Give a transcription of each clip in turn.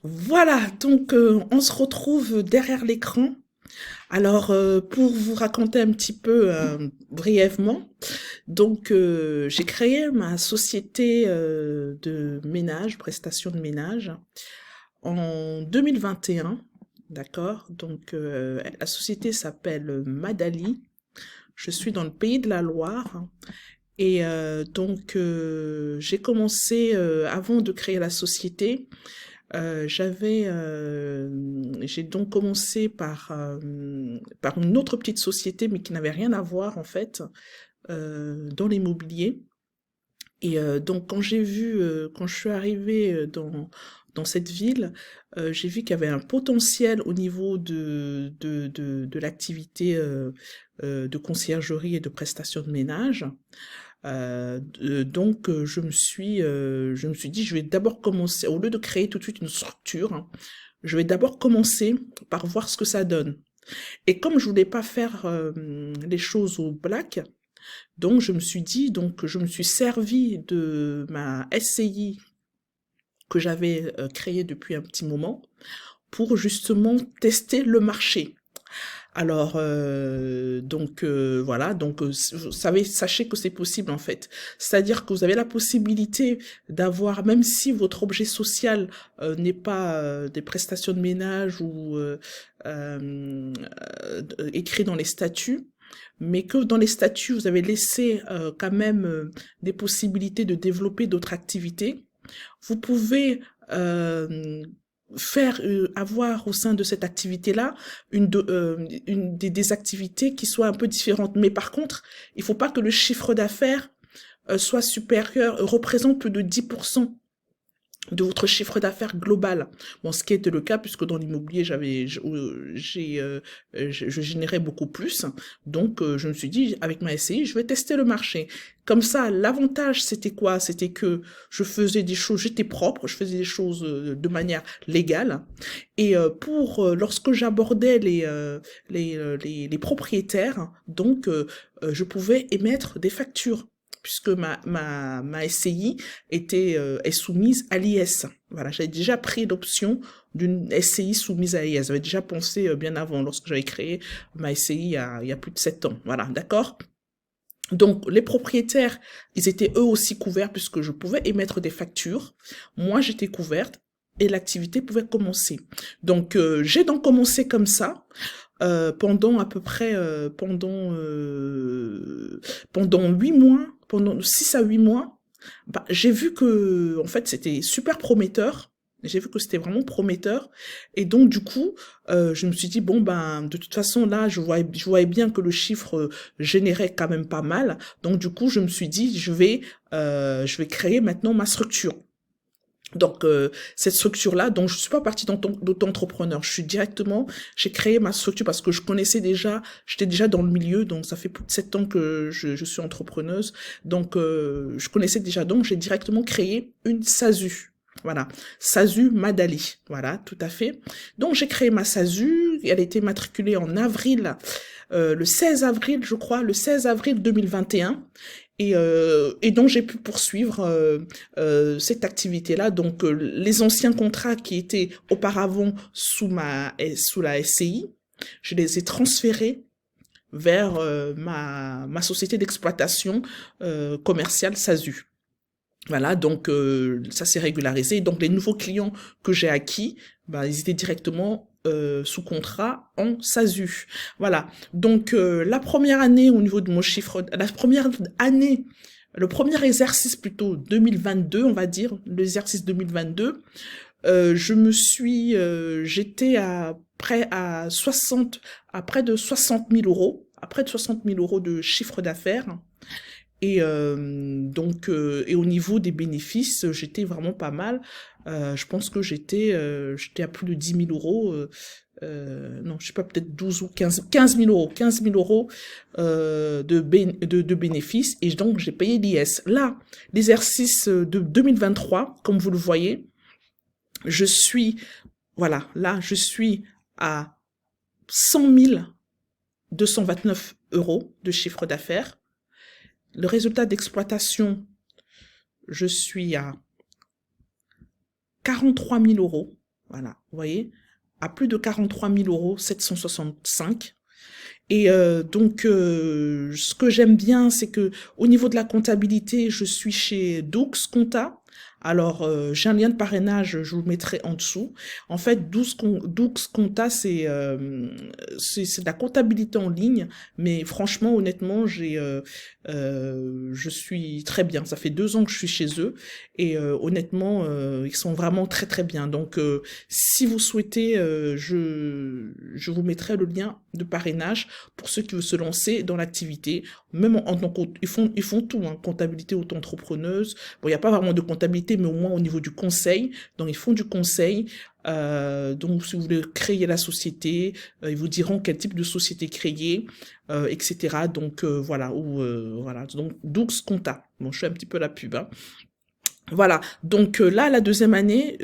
Voilà, donc on se retrouve derrière l'écran. Alors, pour vous raconter un petit peu brièvement, donc j'ai créé ma société de ménage, prestation de ménage, en 2021, d'accord? Donc la société s'appelle Madali. Je suis dans le pays de la Loire. Et donc j'ai commencé avant de créer la société. J'ai donc commencé par une autre petite société, mais qui n'avait rien à voir en fait, dans l'immobilier. Et donc quand je suis arrivée dans cette ville, j'ai vu qu'il y avait un potentiel au niveau de l'activité de conciergerie et de prestation de ménage. Donc je me suis dit, je vais d'abord commencer, au lieu de créer tout de suite une structure, hein, je vais d'abord commencer par voir ce que ça donne. Et comme je voulais pas faire les choses au black, donc je me suis servi de ma SCI que j'avais créée depuis un petit moment pour justement tester le marché. Alors, voilà, vous savez, sachez que c'est possible en fait. C'est-à-dire que vous avez la possibilité d'avoir, même si votre objet social n'est pas des prestations de ménage ou écrit dans les statuts, mais que dans les statuts, vous avez laissé quand même des possibilités de développer d'autres activités. Vous pouvez avoir au sein de cette activité-là des activités qui soient un peu différentes. Mais par contre, il faut pas que le chiffre d'affaires soit supérieur, représente plus de 10% de votre chiffre d'affaires global. Bon, ce qui était le cas puisque dans l'immobilier, je générais beaucoup plus. Donc, je me suis dit, avec ma SCI, je vais tester le marché. Comme ça, l'avantage, c'était quoi? C'était que je faisais des choses, j'étais propre, je faisais des choses de manière légale. Et lorsque j'abordais les propriétaires, donc, je pouvais émettre des factures puisque ma SCI est soumise à l'IS. Voilà, j'avais déjà pris l'option d'une SCI soumise à l'IS. J'avais déjà pensé bien avant, lorsque j'avais créé ma SCI il y a plus de 7 ans. Voilà, d'accord? Donc, les propriétaires, ils étaient eux aussi couverts puisque je pouvais émettre des factures. Moi, j'étais couverte et l'activité pouvait commencer. Donc, j'ai donc commencé comme ça pendant à peu près pendant 8 mois, pendant 6 à 8 mois. Bah, j'ai vu que en fait c'était super prometteur. J'ai vu que c'était vraiment prometteur. Et donc, du coup, je me suis dit, bon, ben, de toute façon, là, je voyais bien que le chiffre générait quand même pas mal. Donc, du coup, je me suis dit, je vais créer maintenant ma structure. Donc cette structure-là, donc je suis pas partie d'auto-entrepreneur, j'ai créé ma structure parce que je connaissais déjà, j'étais déjà dans le milieu, donc ça fait plus de 7 ans que je suis entrepreneuse, donc je connaissais déjà, donc j'ai directement créé une SASU. Voilà, SASU Madali, voilà, tout à fait. Donc j'ai créé ma SASU, elle a été matriculée en avril, le 16 avril, je crois, le 16 avril 2021. Et donc j'ai pu poursuivre cette activité-là. Donc les anciens contrats qui étaient auparavant sous la SCI, je les ai transférés vers ma société d'exploitation commerciale SASU. Voilà, donc ça s'est régularisé. Donc les nouveaux clients que j'ai acquis, bah, ils étaient directement sous contrat en SASU. Voilà. Donc la première année au niveau de mon chiffre, la première année, le premier exercice plutôt 2022, on va dire, l'exercice 2022, j'étais à près de 60 000 euros, à près de 60 000 euros de chiffre d'affaires. Et et au niveau des bénéfices, j'étais vraiment pas mal. Je pense que j'étais à plus de 10 000 euros. Non, je sais pas, peut-être 12 ou 15 000 euros. 15 000 euros de bénéfices. Et donc, j'ai payé l'IS. Là, l'exercice de 2023, comme vous le voyez, je suis, voilà, là, je suis à 100 229 euros de chiffre d'affaires. Le résultat d'exploitation, je suis à 43 000 euros. Voilà, vous voyez, à plus de 43 000 euros, 765. Et ce que j'aime bien, c'est que au niveau de la comptabilité, je suis chez Doux Compta. Alors, j'ai un lien de parrainage, je vous le mettrai en dessous. En fait, Doux Compta, c'est de la comptabilité en ligne, mais franchement, honnêtement, je suis très bien. Ça fait 2 ans que je suis chez eux, et honnêtement, ils sont vraiment très très bien. Donc, si vous souhaitez, je vous mettrai le lien de parrainage pour ceux qui veulent se lancer dans l'activité. Même en tant ils font tout, hein, comptabilité auto-entrepreneuse. Bon, il n'y a pas vraiment de comptabilité, mais au moins au niveau du conseil. Donc, ils font du conseil. Donc, si vous voulez créer la société, ils vous diront quel type de société créer, etc. Donc, voilà. Voilà. Donc, Doux Compta. Bon, je fais un petit peu la pub, hein. Voilà, donc là, la deuxième année,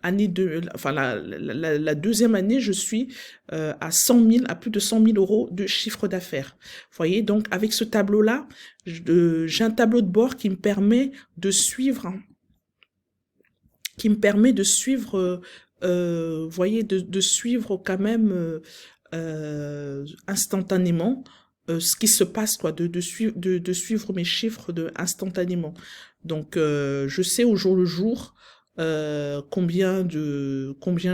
année de, enfin la deuxième année, je suis à 100 000, à plus de 100 000 euros de chiffre d'affaires. Vous voyez, donc avec ce tableau-là, j'ai un tableau de bord qui me permet de suivre, vous voyez, de suivre quand même instantanément ce qui se passe, quoi, de suivre mes chiffres instantanément. Donc, je sais au jour le jour combien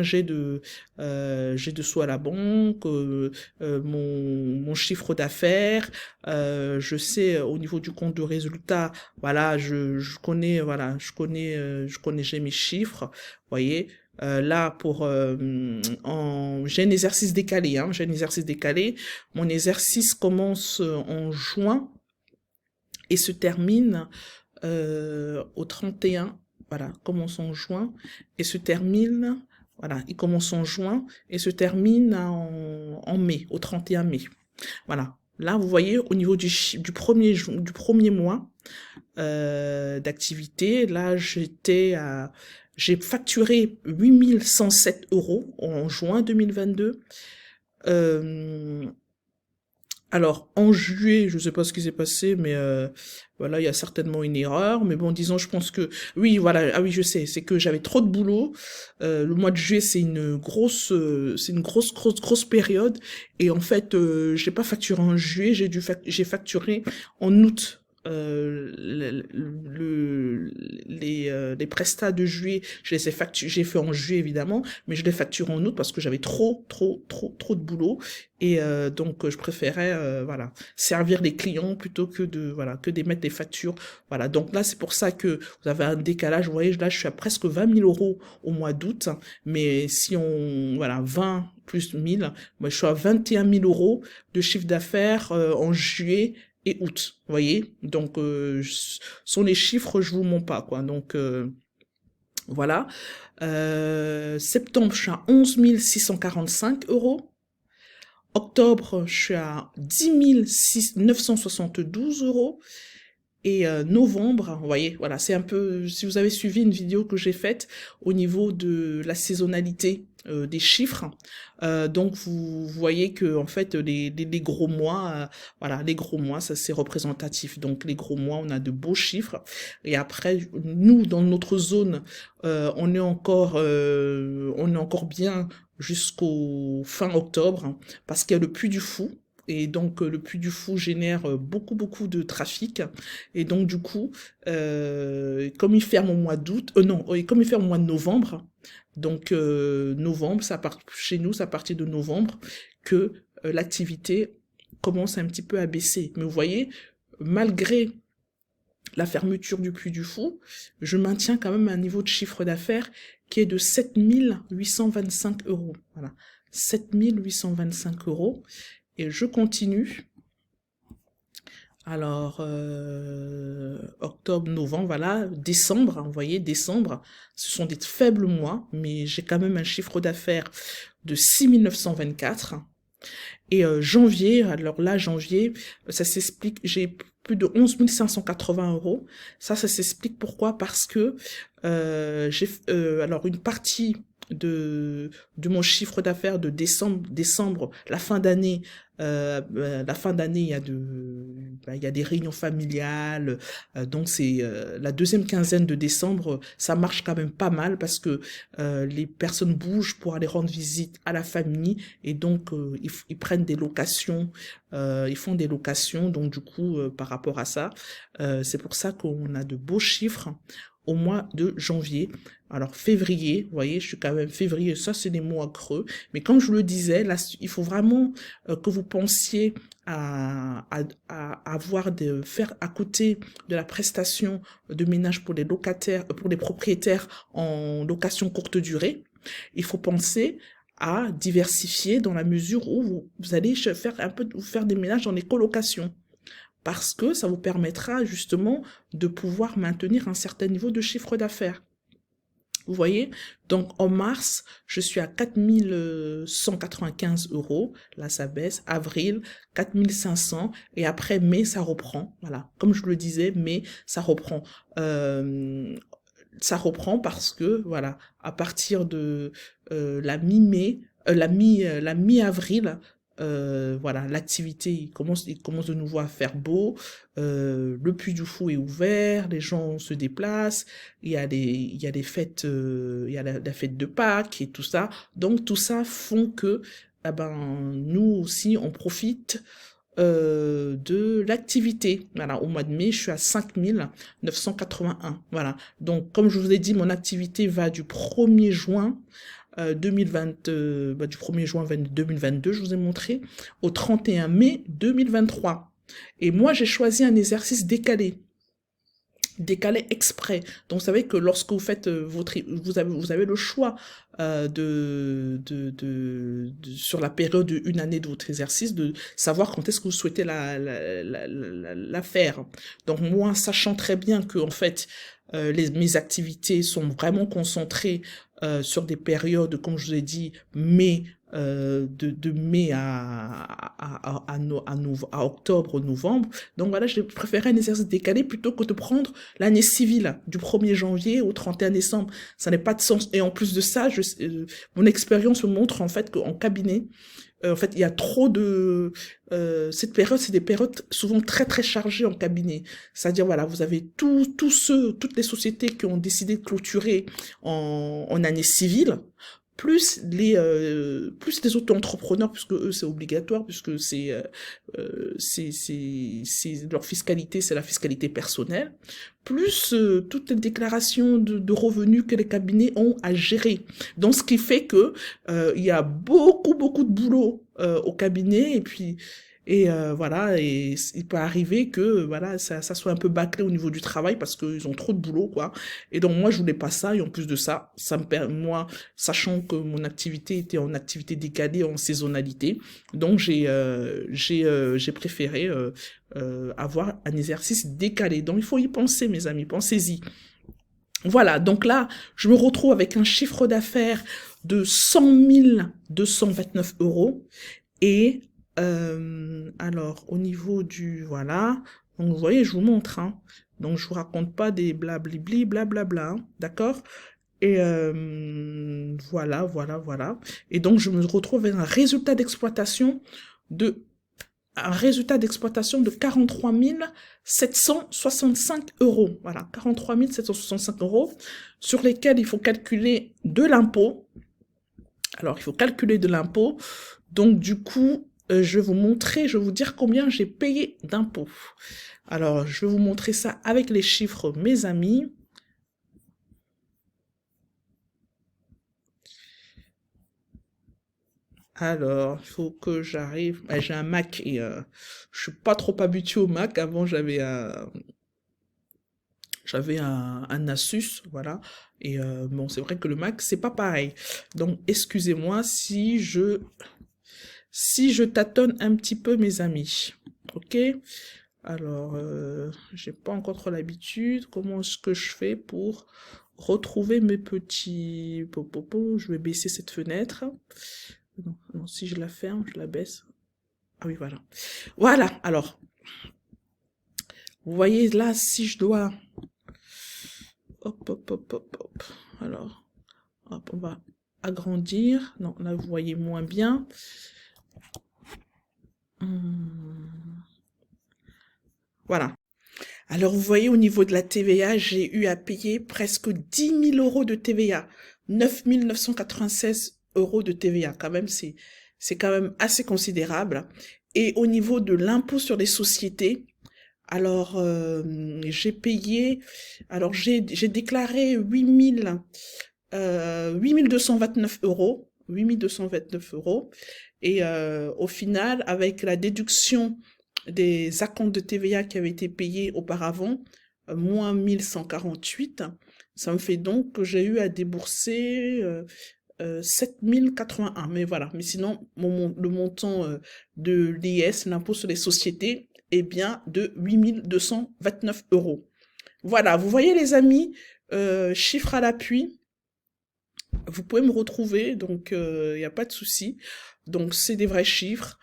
j'ai de sous à la banque, mon chiffre d'affaires. Je sais au niveau du compte de résultat, voilà, je connais, voilà, je connais, j'ai mes chiffres, vous voyez. Là, j'ai un exercice décalé, hein, j'ai un exercice décalé. Mon exercice commence en juin et se termine au 31. Voilà, commence en juin et se termine. Voilà, il commence en juin et se termine en mai, au 31 mai. Voilà. Là, vous voyez, au niveau du premier mois d'activité, là, j'ai facturé 8 107 euros en juin 2022. Alors, en juillet, je ne sais pas ce qui s'est passé, mais voilà, il y a certainement une erreur. Mais bon, disons, je pense que... Oui, voilà, ah oui, je sais, c'est que j'avais trop de boulot. Le mois de juillet, c'est une grosse période. Et en fait, j'ai pas facturé en juillet, j'ai facturé en août. Les prestats de juillet, j'ai fait en juillet évidemment, mais je les facture en août parce que j'avais trop de boulot et donc je préférais voilà, servir les clients plutôt que d'émettre des factures. Voilà, donc là c'est pour ça que vous avez un décalage. Vous voyez, là je suis à presque 20 000 euros au mois d'août, mais si on voilà 20 plus 1000, moi je suis à 21 000 euros de chiffre d'affaires en juillet et août, vous voyez, donc sont les chiffres, je vous mens pas, quoi. Donc voilà. Septembre, je suis à 11 645 euros. Octobre, je suis à 10 972 euros. Et novembre, vous voyez, voilà, c'est un peu, si vous avez suivi une vidéo que j'ai faite au niveau de la saisonnalité des chiffres, donc vous voyez que en fait les gros mois, voilà, les gros mois, ça c'est représentatif. Donc les gros mois, on a de beaux chiffres. Et après, nous dans notre zone, on est encore bien jusqu'au fin octobre, hein, parce qu'il y a le Puy du Fou. Et donc, le Puy du Fou génère beaucoup de trafic. Et donc, du coup, comme il ferme au mois d'août, non, comme il ferme au mois de novembre, donc novembre, chez nous, c'est à partir de novembre que l'activité commence un petit peu à baisser. Mais vous voyez, malgré la fermeture du Puy du Fou, je maintiens quand même un niveau de chiffre d'affaires qui est de 7 825 euros. Voilà, 7 825 euros. Et je continue. Alors, octobre, novembre, voilà, décembre, hein, vous voyez, décembre, ce sont des faibles mois, mais j'ai quand même un chiffre d'affaires de 6 924. Et janvier, alors là, janvier, ça s'explique, j'ai plus de 11 580 euros. Ça s'explique pourquoi? Parce que alors une partie de mon chiffre d'affaires de décembre, la fin d'année, il y a des réunions familiales, donc c'est la deuxième quinzaine de décembre, ça marche quand même pas mal parce que les personnes bougent pour aller rendre visite à la famille et donc ils prennent des locations, ils font des locations, donc du coup par rapport à ça, c'est pour ça qu'on a de beaux chiffres au mois de janvier. Alors février, vous voyez, je suis quand même février, ça c'est des mois creux, mais comme je vous le disais, là, il faut vraiment que vous pensiez à avoir faire à côté de la prestation de ménage pour les locataires, pour les propriétaires en location courte durée, il faut penser à diversifier dans la mesure où vous allez faire des ménages dans les colocations parce que ça vous permettra justement de pouvoir maintenir un certain niveau de chiffre d'affaires. Vous voyez, donc en mars, je suis à 4195 euros, là ça baisse, avril 4500 et après mai ça reprend, voilà, comme je le disais, mai ça reprend. Ça reprend parce que voilà, à partir de la mi-mai, la mi-avril, voilà, l'activité il commence de nouveau à faire beau, le Puy du Fou est ouvert, les gens se déplacent, il y a des fêtes, il y a la fête de Pâques et tout ça, donc tout ça font que eh ben nous aussi on profite de l'activité. Voilà, au mois de mai, je suis à 5981. Voilà. Donc, comme je vous ai dit, mon activité va du 1er juin 2020, du 1er juin 2022, je vous ai montré, au 31 mai 2023. Et moi, j'ai choisi un exercice décalé exprès. Donc, vous savez que lorsque vous faites vous avez le choix sur la période d'une année de votre exercice, de savoir quand est-ce que vous souhaitez la faire. Donc, moi, sachant très bien que, en fait, mes activités sont vraiment concentrées sur des périodes, comme je vous ai dit, de mai à octobre, novembre. Donc voilà, je préférais un exercice décalé plutôt que de prendre l'année civile du 1er janvier au 31 décembre. Ça n'a pas de sens. Et en plus de ça, mon expérience me montre en fait qu'en cabinet, en fait, il y a trop de... cette période, c'est des périodes souvent très très chargées en cabinet. C'est-à-dire, voilà, vous avez toutes les sociétés qui ont décidé de clôturer en année civile, plus les auto-entrepreneurs, puisque eux, c'est obligatoire, puisque leur fiscalité, c'est la fiscalité personnelle, plus toutes les déclarations de revenus que les cabinets ont à gérer. Donc, ce qui fait que il y a beaucoup de boulot au cabinet, voilà, et il peut arriver que voilà, ça soit un peu bâclé au niveau du travail parce qu'ils ont trop de boulot, quoi. Et donc moi je voulais pas ça, et en plus de ça, moi, sachant que mon activité était en activité décalée, en saisonnalité, donc j'ai préféré avoir un exercice décalé. Donc il faut y penser, mes amis, pensez-y. Voilà, donc là, je me retrouve avec un chiffre d'affaires de 100 229 euros. Et alors, au niveau du... Voilà. Donc, vous voyez, je vous montre. Hein. Donc, je vous raconte pas des blablabli, blablabla. Hein, d'accord? Et voilà. Et donc, je me retrouve avec un résultat d'exploitation de 43 765 euros. Voilà, 43 765 euros sur lesquels il faut calculer de l'impôt. Alors, il faut calculer de l'impôt. Donc, du coup, je vais vous dire combien j'ai payé d'impôts. Alors, je vais vous montrer ça avec les chiffres, mes amis. Alors, il faut que j'arrive... j'ai un Mac et je suis pas trop habitué au Mac. Avant, j'avais un Asus, voilà. Et bon, c'est vrai que le Mac, c'est pas pareil. Donc, excusez-moi si je tâtonne un petit peu, mes amis. Ok? Alors, j'ai pas encore trop l'habitude. Comment est-ce que je fais pour retrouver mes petits... Je vais baisser cette fenêtre. Non, si je la ferme, je la baisse. Ah oui, voilà. Voilà, alors. Vous voyez, là, si je dois... Hop. Alors, hop, on va agrandir. Non, là, vous voyez moins bien. Voilà. Alors, vous voyez, au niveau de la TVA, j'ai eu à payer presque 10 000 euros de TVA. 9 996 euros de TVA. Quand même, c'est quand même assez considérable. Et au niveau de l'impôt sur les sociétés, alors, j'ai payé, alors j'ai déclaré 8 229 euros, 8 229 euros, et au final, avec la déduction des acomptes de TVA qui avaient été payés auparavant, moins 1148, ça me fait donc que j'ai eu à débourser 7081. Mais voilà, mais sinon, le montant de l'IS, l'impôt sur les sociétés, est bien de 8 229 euros. Voilà, vous voyez les amis, chiffres à l'appui, vous pouvez me retrouver, donc il n'y a pas de souci. Donc c'est des vrais chiffres.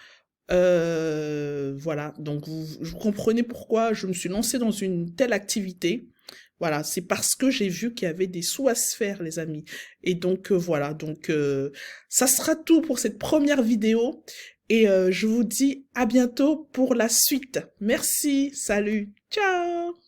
Voilà, donc vous comprenez pourquoi je me suis lancée dans une telle activité. Voilà, c'est parce que j'ai vu qu'il y avait des sous à se faire, les amis. Et donc voilà, donc ça sera tout pour cette première vidéo. Et je vous dis à bientôt pour la suite. Merci, salut, ciao!